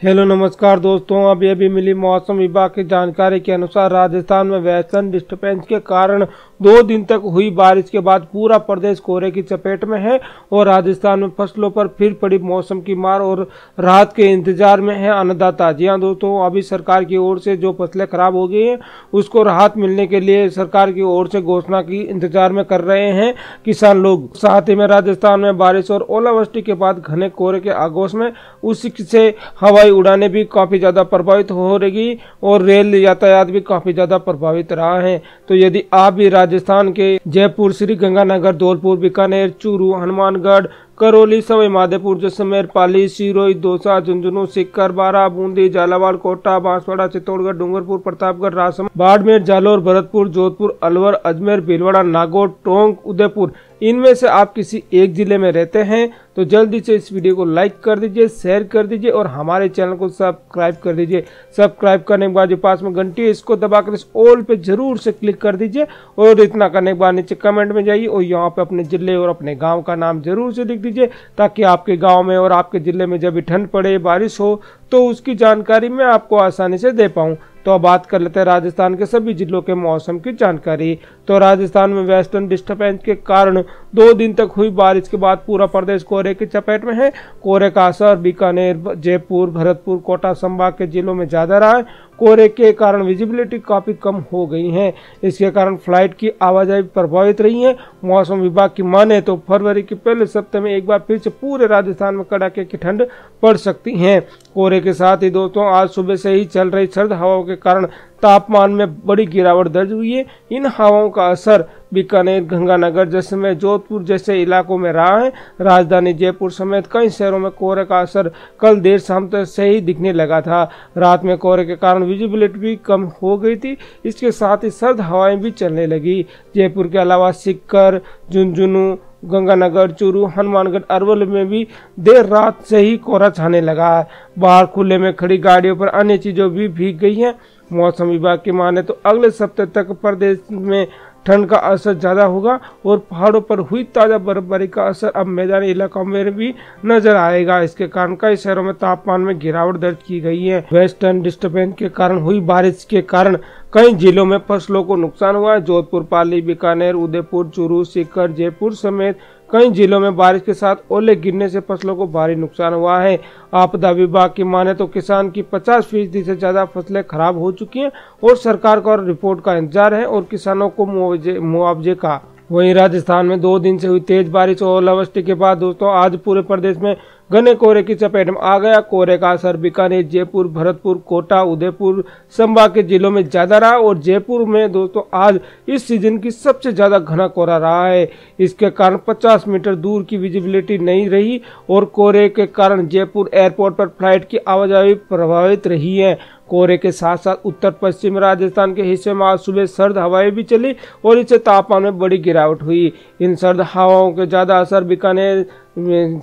Hello नमस्कार दोस्तों, अभी मिली मौसम विभाग की जानकारी के अनुसार राजस्थान में वेस्टर्न डिस्टर्बेंस के कारण 2 दिन तक हुई बारिश के बाद पूरा प्रदेश कोहरे की चपेट में है और राजस्थान में फसलों पर फिर पड़ी मौसम की मार और राहत के इंतजार में है अन्नदाता। जी हां दोस्तों, अभी सरकार की ओर से जो फसलें खराब हो गई हैं उसको राहत मिलने के लिए सरकार की ओर से घोषणा की इंतजार में कर रहे हैं किसान लोग। साथ ही में राजस्थान में बारिश और ओलावृष्टि के बाद घने कोहरे के आगोश में उसी से हवाई उड़ानें भी काफी ज्यादा प्रभावित हो रही और रेल यातायात भी काफी ज्यादा प्रभावित रहा है। तो यदि आप भी राजस्थान के जयपुर, श्री गंगानगर, धौलपुर, बीकानेर, चूरू, हनुमानगढ़, करौली, सवाई माधोपुर, जैसलमेर, पाली, सिरोही, दौसा, झुंझुनू, सीकर, बारा, बूंदी, झालावाड़, कोटा, बांसवाड़ा, चित्तौड़गढ़, डूंगरपुर, प्रतापगढ़, राजसमंद, बाड़मेर, जालौर, भरतपुर, जोधपुर, अलवर, अजमेर, भीलवाड़ा, नागौर, टोंक, उदयपुर, इनमें से आप किसी एक जिले में रहते हैं तो जल्दी से इस वीडियो को लाइक कर दीजिए, शेयर कर दीजिए और हमारे चैनल को सब्सक्राइब कर दीजिए। सब्सक्राइब करने के बाद जो पास में घंटी है इसको दबाकर इस ऑल पे जरूर से क्लिक कर दीजिए और इतना करने के बाद नीचे कमेंट में जाइए और यहाँ पे अपने जिले और अपने गांव का नाम जरूर से लिख दीजिए ताकि आपके गांव में और आपके जिले में जब भी ठंड पड़े, बारिश हो तो उसकी जानकारी मैं आपको आसानी से दे पाऊं। तो अब बात कर लेते हैं राजस्थान के सभी जिलों के मौसम की जानकारी। तो राजस्थान में वेस्टर्न डिस्टर्बेंस के कारण 2 दिन तक हुई बारिश के बाद पूरा प्रदेश कोहरे की चपेट में है। कोहरे का असर बीकानेर, जयपुर, भरतपुर, कोटा संभाग के जिलों में ज्यादा रहा है। कोहरे के कारण विजिबिलिटी काफी कम हो गई है। इसके कारण फ्लाइट की आवाजाही प्रभावित रही है। मौसम विभाग की माने तो फरवरी के पहले सप्ताह में एक बार फिर से पूरे राजस्थान में कड़ाके की ठंड पड़ सकती है। कोहरे के साथ ही दोस्तों आज सुबह से ही चल रही सर्द हवाओं के कारण तापमान में बड़ी गिरावट दर्ज हुई है। इन हवाओं का असर बीकानेर, गंगानगर, जैसलमेर, जोधपुर जैसे इलाकों में रहा है। राजधानी जयपुर समेत कई शहरों में कोहरे का असर कल देर शाम तक से ही दिखने लगा था। रात में कोहरे के कारण विजिबिलिटी भी कम हो गई थी। इसके साथ ही सर्द हवाएं भी चलने लगी। जयपुर के अलावा सीकर, झुंझुनू, गंगानगर, चूरू, हनुमानगढ़, अरवल में भी देर रात से ही कोहरा छाने लगा है। बाहर खुले में खड़ी गाड़ियों पर अन्य चीजों भी भीग गई हैं। मौसम विभाग की माने तो अगले सप्ताह तक प्रदेश में ठंड का असर ज्यादा होगा और पहाड़ों पर हुई ताजा बर्फबारी का असर अब मैदानी इलाकों में भी नजर आएगा। इसके कारण कई शहरों में तापमान में गिरावट दर्ज की गई है। वेस्टर्न डिस्टर्बेंस के कारण हुई बारिश के कारण कई जिलों में फसलों को नुकसान हुआ है। जोधपुर, पाली, बीकानेर, उदयपुर, चूरू, सीकर, जयपुर समेत कई जिलों में बारिश के साथ ओले गिरने से फसलों को भारी नुकसान हुआ है। आपदा विभाग की माने तो किसान की 50% से ज्यादा फसलें खराब हो चुकी हैं और सरकार को रिपोर्ट का इंतजार है और किसानों को मुआवजे का। वहीं राजस्थान में 2 दिन से हुई तेज बारिश और ओलावृष्टि के बाद दोस्तों आज पूरे प्रदेश में घने कोहरे की चपेट में आ गया। कोहरे का असर बीकानेर, जयपुर, भरतपुर, कोटा, उदयपुर संभाग के जिलों में ज्यादा रहा और जयपुर में दोस्तों आज इस सीजन की सबसे ज्यादा घना कोहरा रहा है। इसके कारण 50 मीटर दूर की विजिबिलिटी नहीं रही और कोहरे के कारण जयपुर एयरपोर्ट पर फ्लाइट की आवाजाही प्रभावित रही है। कोहरे के साथ साथ उत्तर पश्चिम राजस्थान के हिस्से में आज सुबह सर्द हवाएं भी चली और इससे तापमान में बड़ी गिरावट हुई। इन सर्द हवाओं के ज्यादा असर बीकानेर,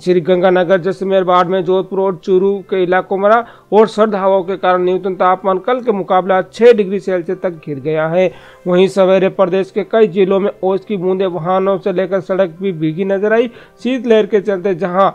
श्री गंगानगर, जैसलमेर, बाड़मेर, जोधपुर और चूरू के इलाकों में रहा और सर्द हवाओं के कारण न्यूनतम तापमान कल के मुकाबले 6 डिग्री सेल्सियस तक गिर गया है। वहीं सवेरे प्रदेश के कई जिलों में ओस की बूंदें वाहनों से लेकर सड़क भी भीगी नजर आई। शीतलहर के चलते जहां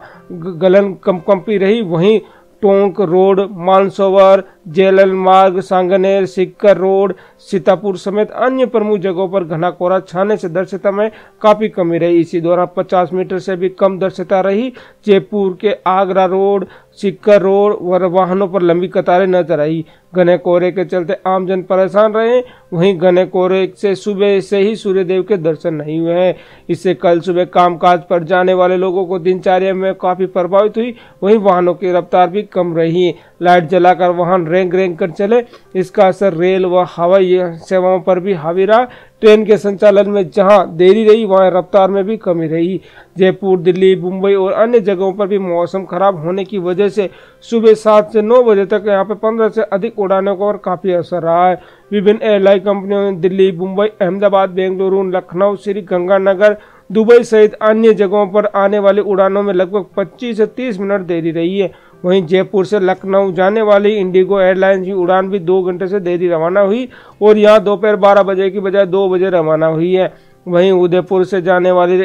गलन कंपी रही वहीं टोंक रोड, मानसरोवर, जेलल मार्ग, सांगनेर, सीकर रोड, सीतापुर समेत अन्य प्रमुख जगहों पर घना कोहरा छाने से दृश्यता में काफी कमी रही। इसी दौरान 50 मीटर से भी कम दृश्यता रही। जयपुर के आगरा रोड, सीकर रोड और वाहनों पर लंबी कतारें नजर आई। घने कोहरे के चलते आमजन परेशान रहे। वहीं घने कोहरे से सुबह से ही सूर्यदेव के दर्शन नहीं हुए हैं। इससे कल सुबह कामकाज पर जाने वाले लोगों को दिनचर्या में काफी प्रभावित हुई। वहीं वाहनों की रफ्तार भी कम रही। लाइट जलाकर वाहन रेंग कर चले। इसका असर रेल व हवाई सेवाओं पर भी हावी रहा। ट्रेन के संचालन में जहां देरी रही वहां रफ्तार में भी कमी रही। जयपुर, दिल्ली, मुंबई और अन्य जगहों पर भी मौसम खराब होने की वजह से सुबह 7 से 9 बजे तक यहां पे 15 से अधिक उड़ानों पर काफी असर रहा है। विभिन्न एयरलाइन कंपनियों ने दिल्ली, मुंबई, अहमदाबाद, बेंगलुरु, लखनऊ, श्री गंगानगर, दुबई सहित अन्य जगहों पर आने वाली उड़ानों में लगभग 25 से 30 मिनट देरी रही है। वहीं जयपुर से लखनऊ जाने वाली इंडिगो एयरलाइंस की उड़ान भी 2 घंटे से देरी रवाना हुई और यहां दोपहर 12 बजे की बजाय 2 बजे रवाना हुई है। वहीं उदयपुर से जाने वाली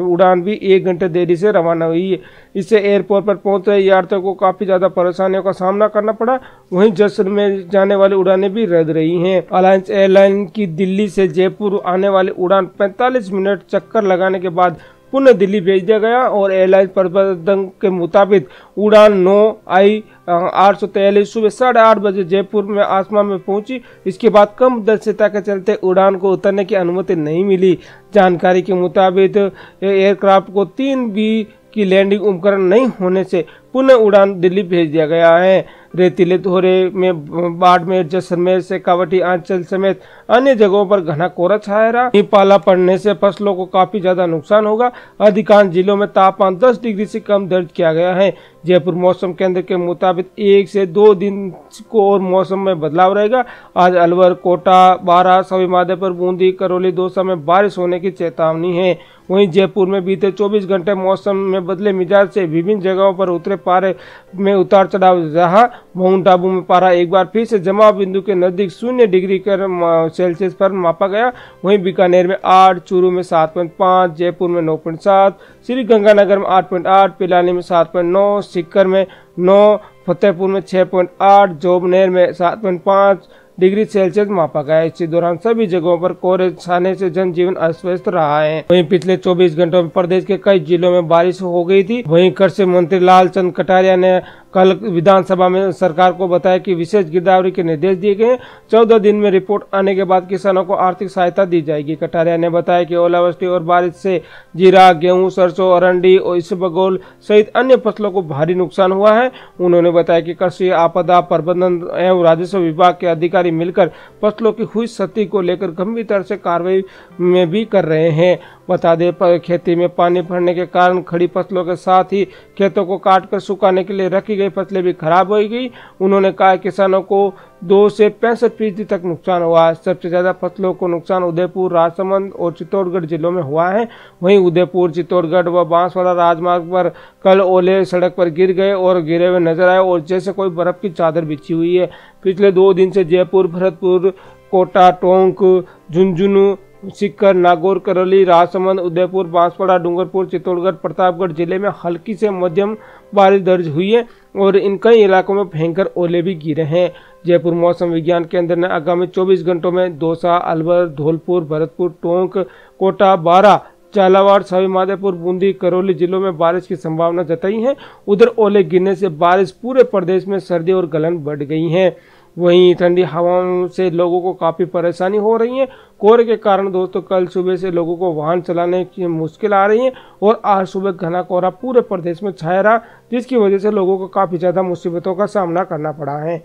उड़ान भी 1 घंटे देरी से रवाना हुई है। इससे एयरपोर्ट पर पहुंच रहे यात्रियों को काफी ज्यादा परेशानियों का सामना करना पड़ा। वहीं जैसलमेर जाने वाली उड़ानें भी रद्द रही हैं। अलायंस एयरलाइन की दिल्ली से जयपुर आने वाली उड़ान 45 मिनट चक्कर लगाने के बाद पुनः दिल्ली भेज दिया गया और एयरलाइन प्रबंधन के मुताबिक उड़ान 9I-843 सुबह 8:30 बजे जयपुर में आसमान में पहुंची। इसके बाद कम दक्षता के चलते उड़ान को उतरने की अनुमति नहीं मिली। जानकारी के मुताबिक एयरक्राफ्ट को 3B की लैंडिंग उपकरण नहीं होने से पुनः उड़ान दिल्ली भेज दिया गया है। रेतीले कोहरे में बाड़मेर, जैसलमेर, शेखावटी, आंचल समेत अन्य जगहों पर घना कोहरा छाया रहा। पाला पड़ने से फसलों को काफी ज्यादा नुकसान होगा। अधिकांश जिलों में तापमान 10 डिग्री से कम दर्ज किया गया है। जयपुर मौसम केंद्र के मुताबिक 1 से 2 दिन को और मौसम में बदलाव रहेगा। आज अलवर, कोटा, बारां, सवाई माधोपुर, बूंदी, करौली, दौसा में बारिश होने की चेतावनी है। वहीं जयपुर में बीते 24 घंटे मौसम में बदले मिजाज से विभिन्न जगहों पर उतरे पारे में उतार चढ़ाव रहा। माउंट आबू में पारा एक बार फिर से जमाव बिंदु के नजदीक 0 डिग्री सेल्सियस पर मापा गया। वहीं बीकानेर में 8, चूरू में 7.5, जयपुर में 9.7, श्री गंगानगर में 8.8, पिलानी में 7.9, सीकर में 9, फतेहपुर में 6.8, जोबनेर में 7.5 डिग्री सेल्सियस मापा गया। इसी दौरान सभी जगहों पर कोहरे छाने से जनजीवन अस्त व्यस्त रहा है। वहीं पिछले 24 घंटों में प्रदेश के कई जिलों में बारिश हो गई थी। वहीं कृषि मंत्री लालचंद कटारिया ने कल विधानसभा में सरकार को बताया कि विशेष गिरदावरी के निर्देश दिए गए। 14 दिन में रिपोर्ट आने के बाद किसानों को आर्थिक सहायता दी जाएगी। कटारिया ने बताया कि ओलावृष्टि और बारिश से जीरा, गेहूं, सरसों, अरंडी और इसबगोल सहित अन्य फसलों को भारी नुकसान हुआ है। उन्होंने बताया कि कृषि आपदा प्रबंधन एवं राजस्व विभाग के अधिकारी मिलकर फसलों की हुई क्षति को लेकर गंभीरता से कार्रवाई में भी कर रहे हैं। बता दें, खेती में पानी भरने के कारण खड़ी फसलों के साथ ही खेतों को काटकर सुखाने के लिए रखी गई फसलें भी खराब हो गई। उन्होंने कहा किसानों को 2 से 65% तक नुकसान हुआ है। सबसे ज्यादा फसलों को नुकसान उदयपुर, राजसमंद और चित्तौड़गढ़ जिलों में हुआ है। वहीं उदयपुर, चित्तौड़गढ़ व बांसवाड़ा राजमार्ग पर कल ओले सड़क पर गिर गए और गिरे हुए नजर आए और जैसे कोई बर्फ की चादर बिछी हुई है। पिछले 2 दिन से जयपुर, भरतपुर, कोटा, टोंक, झुंझुनू, सीकर, नागौर, करौली, राजसमंद, उदयपुर, बांसवाड़ा, डूंगरपुर, चित्तौड़गढ़, प्रतापगढ़ जिले में हल्की से मध्यम बारिश दर्ज हुई है और इन कई इलाकों में भयंकर ओले भी गिरे हैं। जयपुर मौसम विज्ञान केंद्र ने आगामी 24 घंटों में दौसा, अलवर, धौलपुर, भरतपुर, टोंक, कोटा, बारां, झालावाड़, सवाई माधोपुर, बूंदी, करौली जिलों में बारिश की संभावना जताई है। उधर ओले गिरने से बारिश पूरे प्रदेश में सर्दी और गलन बढ़ गई है। वहीं ठंडी हवाओं से लोगों को काफी परेशानी हो रही है। कोहरे के कारण दोस्तों कल सुबह से लोगों को वाहन चलाने की मुश्किल आ रही है और आज सुबह घना कोहरा पूरे प्रदेश में छाया रहा, जिसकी वजह से लोगों को काफी ज्यादा मुसीबतों का सामना करना पड़ा है।